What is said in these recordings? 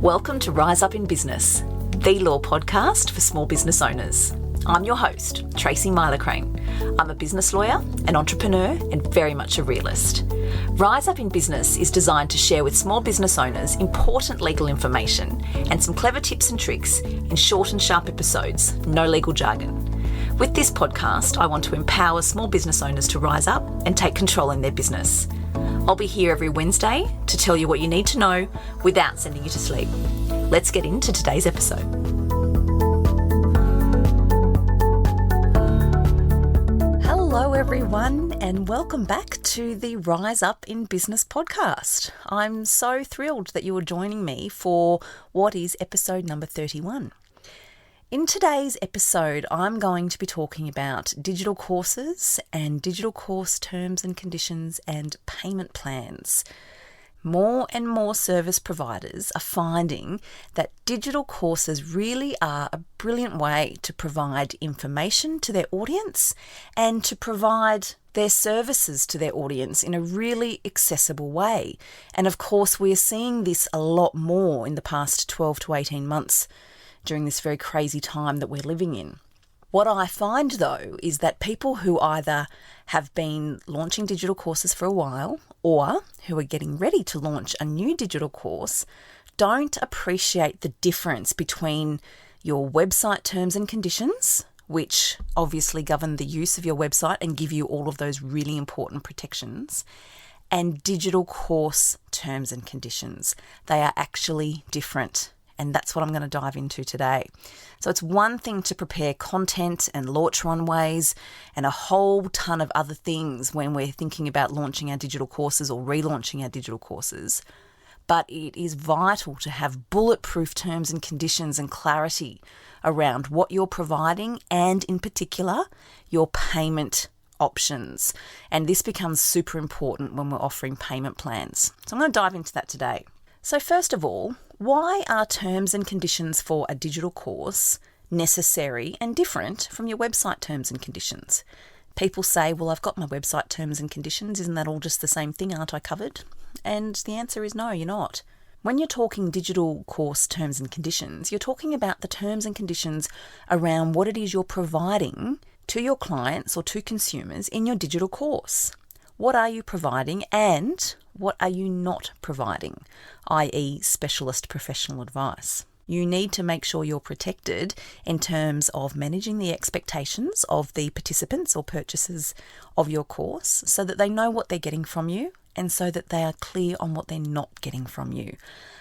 Welcome to Rise Up in Business, the law podcast for small business owners. I'm your host, Tracy Myler-Crane. I'm a business lawyer, an entrepreneur, and very much a realist. Rise Up in Business is designed to share with small business owners important legal information and some clever tips and tricks in short and sharp episodes, no legal jargon. With this podcast, I want to empower small business owners to rise up and take control in their business. I'll be here every Wednesday to tell you what you need to know without sending you to sleep. Let's get into today's episode. Hello everyone, and welcome back to the Rise Up in Business podcast. I'm so thrilled that you are joining me for what is episode number 31. In today's episode, I'm going to be talking about digital courses and digital course terms and conditions and payment plans. More and more service providers are finding that digital courses really are a brilliant way to provide information to their audience and to provide their services to their audience in a really accessible way. And of course, we are seeing this a lot more in the past 12 to 18 months during this very crazy time that we're living in. What I find though is that people who either have been launching digital courses for a while or who are getting ready to launch a new digital course don't appreciate the difference between your website terms and conditions, which obviously govern the use of your website and give you all of those really important protections, and digital course terms and conditions. They are actually different. And that's what I'm going to dive into today. So it's one thing to prepare content and launch runways and a whole ton of other things when we're thinking about launching our digital courses or relaunching our digital courses. But it is vital to have bulletproof terms and conditions and clarity around what you're providing and in particular your payment options. And this becomes super important when we're offering payment plans. So I'm going to dive into that today. So first of all, why are terms and conditions for a digital course necessary and different from your website terms and conditions? People say, well, I've got my website terms and conditions. Isn't that all just the same thing? Aren't I covered? And the answer is no, you're not. When you're talking digital course terms and conditions, you're talking about the terms and conditions around what it is you're providing to your clients or to consumers in your digital course. What are you providing and what are you not providing, i.e. specialist professional advice? You need to make sure you're protected in terms of managing the expectations of the participants or purchasers of your course so that they know what they're getting from you and so that they are clear on what they're not getting from you.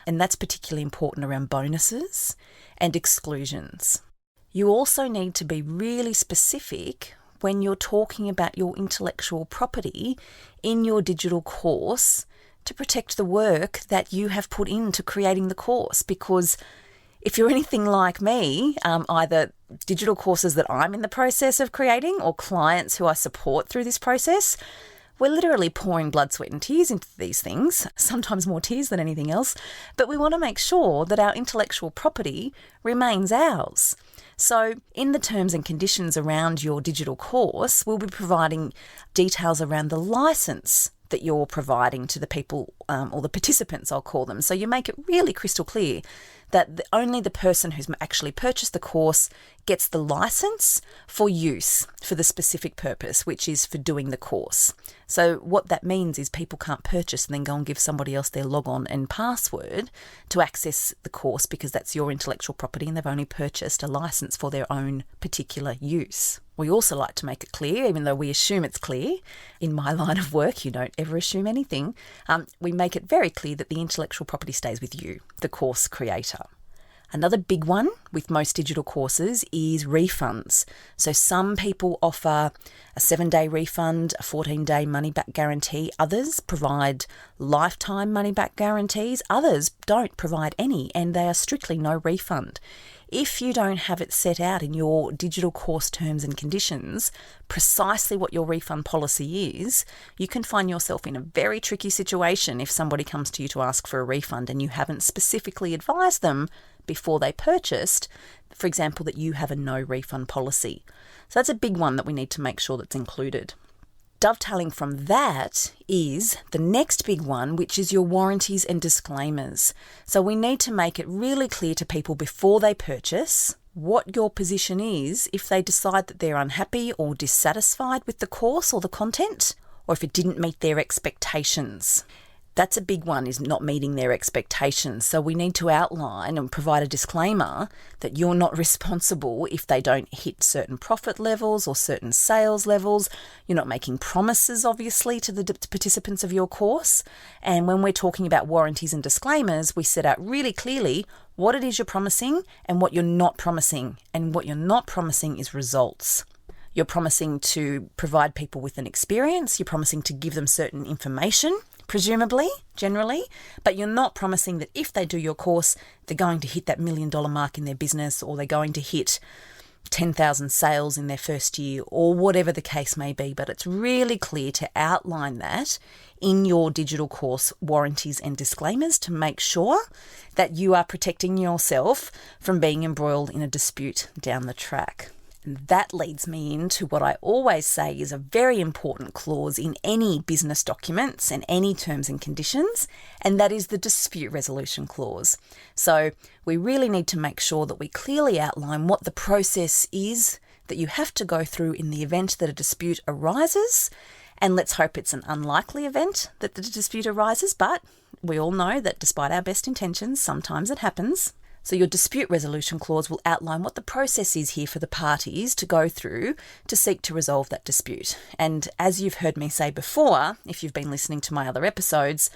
And that's particularly important around bonuses and exclusions. You also need to be really specific when you're talking about your intellectual property in your digital course to protect the work that you have put into creating the course. Because if you're anything like me, either digital courses that I'm in the process of creating or clients who I support through this process, we're literally pouring blood, sweat and tears into these things, sometimes more tears than anything else, but we want to make sure that our intellectual property remains ours. So in the terms and conditions around your digital course, we'll be providing details around the license that you're providing to the people or the participants, I'll call them. So you make it really crystal clear that only the person who's actually purchased the course gets the license for use for the specific purpose, which is for doing the course. So what that means is people can't purchase and then go and give somebody else their logon and password to access the course because that's your intellectual property and they've only purchased a license for their own particular use. We also like to make it clear, even though we assume it's clear, in my line of work, you don't ever assume anything, we make it very clear that the intellectual property stays with you, the course creator. Another big one with most digital courses is refunds. So some people offer a 7-day refund, a 14-day money-back guarantee. Others provide lifetime money-back guarantees. Others don't provide any, and they are strictly no refund. If you don't have it set out in your digital course terms and conditions, precisely what your refund policy is, you can find yourself in a very tricky situation if somebody comes to you to ask for a refund and you haven't specifically advised them before they purchased, for example, that you have a no refund policy. So that's a big one that we need to make sure that's included. Dovetailing from that is the next big one, which is your warranties and disclaimers. So we need to make it really clear to people before they purchase what your position is if they decide that they're unhappy or dissatisfied with the course or the content, or if it didn't meet their expectations. That's a big one, is not meeting their expectations. So we need to outline and provide a disclaimer that you're not responsible if they don't hit certain profit levels or certain sales levels. You're not making promises, obviously, to the participants of your course. And when we're talking about warranties and disclaimers, we set out really clearly what it is you're promising and what you're not promising. And what you're not promising is results. You're promising to provide people with an experience. You're promising to give them certain information, presumably, generally, but you're not promising that if they do your course, they're going to hit that $1 million mark in their business, or they're going to hit 10,000 sales in their first year, or whatever the case may be. But it's really clear to outline that in your digital course warranties and disclaimers to make sure that you are protecting yourself from being embroiled in a dispute down the track. And that leads me into what I always say is a very important clause in any business documents and any terms and conditions, and that is the dispute resolution clause. So we really need to make sure that we clearly outline what the process is that you have to go through in the event that a dispute arises. And let's hope it's an unlikely event that the dispute arises, but we all know that despite our best intentions, sometimes it happens. So your dispute resolution clause will outline what the process is here for the parties to go through to seek to resolve that dispute. And as you've heard me say before, if you've been listening to my other episodes,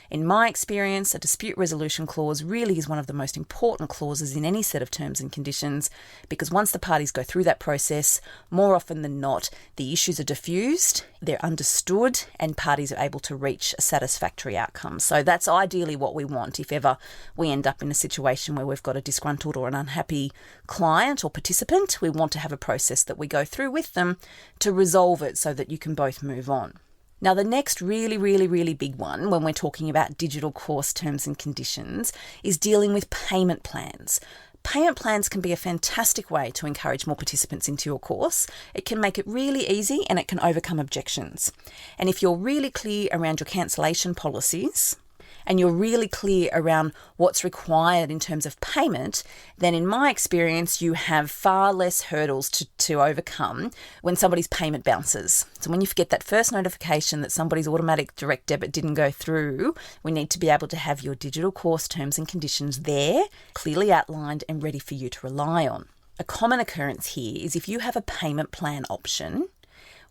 in my experience, a dispute resolution clause really is one of the most important clauses in any set of terms and conditions, because once the parties go through that process, more often than not, the issues are diffused, they're understood, and parties are able to reach a satisfactory outcome. So that's ideally what we want if ever we end up in a situation where we've got a disgruntled or an unhappy client or participant. We want to have a process that we go through with them to resolve it so that you can both move on. Now, the next really big one when we're talking about digital course terms and conditions is dealing with payment plans. Payment plans can be a fantastic way to encourage more participants into your course. It can make it really easy and it can overcome objections. And if you're really clear around your cancellation policies, and you're really clear around what's required in terms of payment, then in my experience, you have far less hurdles to overcome when somebody's payment bounces. So when you get that first notification that somebody's automatic direct debit didn't go through, we need to be able to have your digital course terms and conditions there, clearly outlined and ready for you to rely on. A common occurrence here is if you have a payment plan option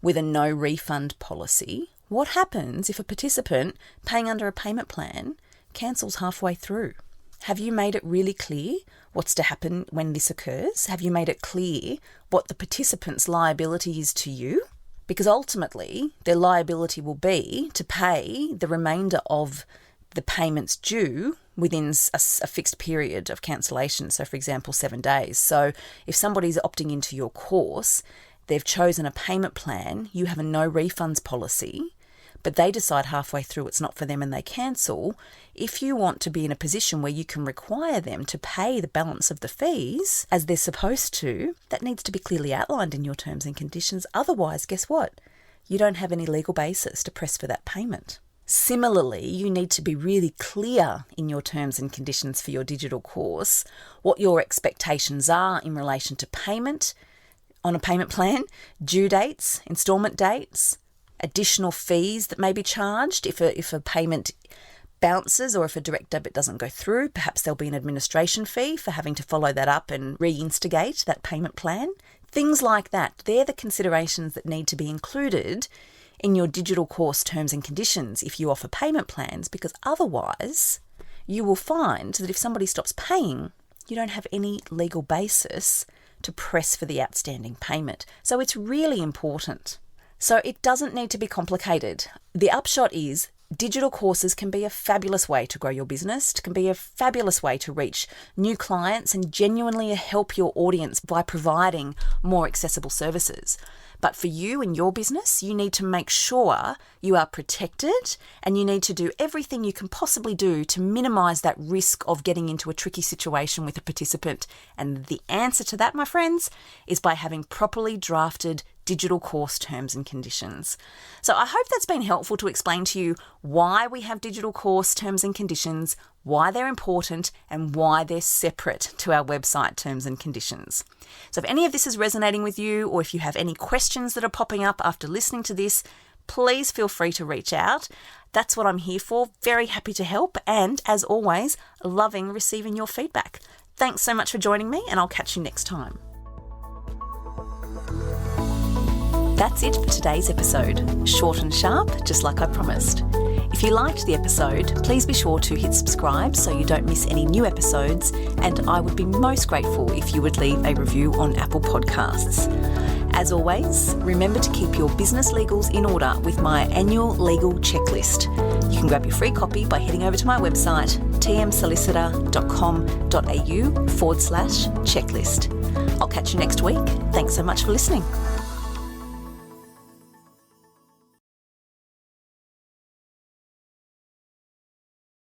with a no refund policy. What happens if a participant paying under a payment plan cancels halfway through? Have you made it really clear what's to happen when this occurs? Have you made it clear what the participant's liability is to you? Because ultimately, their liability will be to pay the remainder of the payments due within a fixed period of cancellation. So, for example, 7 days. So if somebody's opting into your course, they've chosen a payment plan, you have a no refunds policy, but they decide halfway through it's not for them and they cancel. If you want to be in a position where you can require them to pay the balance of the fees as they're supposed to, that needs to be clearly outlined in your terms and conditions. Otherwise, guess what? You don't have any legal basis to press for that payment. Similarly, you need to be really clear in your terms and conditions for your digital course what your expectations are in relation to payment on a payment plan, due dates, instalment dates, additional fees that may be charged if a payment bounces or if a direct debit doesn't go through. Perhaps there'll be an administration fee for having to follow that up and reinstigate that payment plan. Things like that. They're the considerations that need to be included in your digital course terms and conditions if you offer payment plans, because otherwise you will find that if somebody stops paying, you don't have any legal basis to press for the outstanding payment. So it's really important. So it doesn't need to be complicated. The upshot is digital courses can be a fabulous way to grow your business. It can be a fabulous way to reach new clients and genuinely help your audience by providing more accessible services. But for you and your business, you need to make sure you are protected, and you need to do everything you can possibly do to minimise that risk of getting into a tricky situation with a participant. And the answer to that, my friends, is by having properly drafted digital course terms and conditions. So I hope that's been helpful to explain to you why we have digital course terms and conditions, why they're important, and why they're separate to our website terms and conditions. So if any of this is resonating with you, or if you have any questions that are popping up after listening to this, please feel free to reach out. That's what I'm here for. Very happy to help. And as always, loving receiving your feedback. Thanks so much for joining me, and I'll catch you next time. That's it for today's episode. Short and sharp, just like I promised. If you liked the episode, please be sure to hit subscribe so you don't miss any new episodes, and I would be most grateful if you would leave a review on Apple Podcasts. As always, remember to keep your business legals in order with my annual legal checklist. You can grab your free copy by heading over to my website, tmsolicitor.com.au/checklist. I'll catch you next week. Thanks so much for listening.